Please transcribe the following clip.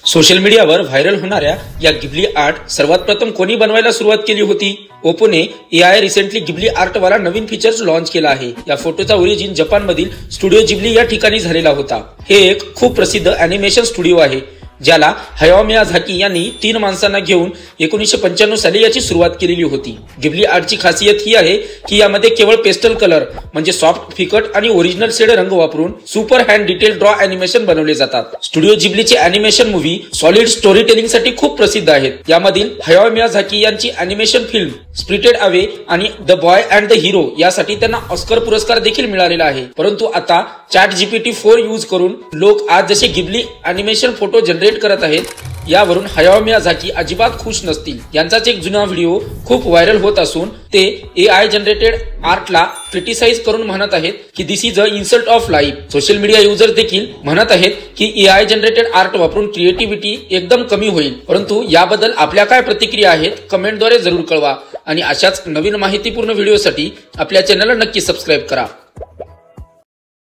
Social मीडियावर viral होणाऱ्या या गिबली आर्ट सर्वात प्रथम कोणी बनवायला सुरुवात केली होती? ओप्पोने एआय रिसेंटली गिबली आर्ट वाला नवीन फीचर्स लॉन्च केला आहे। या फोटोचा ओरिजिन जपान मधील स्टुडिओ जिबली या ठिकाणी झालेला होता। हे एक खूप प्रसिद्ध अॅनिमेशन स्टुडिओ आहे ज्याला हायाओ मियाझाकी यांनी 3 माणसांना घेऊन 1995 साली याची सुरुवात केलेली होती। गिबली आर्टची खासियत ही आहे की यामध्ये केवळ पेस्टल कलर म्हणजे सॉफ्ट फिकट आणि ओरिजिनल शेड रंग वापरून super hand detail draw animation बनवले जातात। स्टुडिओ जिबलीचे animation movie solid story telling साठी खूप प्रसिद्ध आहेत। यामधील हायाओ मियाझाकी यांची animation film spirited away and the boy and the heron यासाठी त्यांना ऑस्कर पुरस्कार देखील मिळालेला आहे। परंतु आता ChatGPT-4 यूज करून लोक आज जसे गिबली अॅनिमेशन फोटो जनरेट करत आहेत यावरून हायाओ मियाझाकी अजिबात खुश नसतील। यांचाच एक जुना व्हिडिओ खूप व्हायरल होत असून ते एआय जनरेटेड आर्टला क्रिटिसाइज करून म्हणत आहेत की this is a insult of life. Social media user देखील म्हणत आहेत की एआय जनरेटेड आर्ट वापरून क्रिएटिव्हिटी एकदम कमी होईल। परंतु याबद्दल आपल्या काय प्रतिक्रिया आहेत कमेंटद्वारे जरूर कळवा आणि अशाच नवीन माहितीपूर्ण व्हिडिओसाठी आपल्या चॅनलला नक्की सबस्क्राइब करा।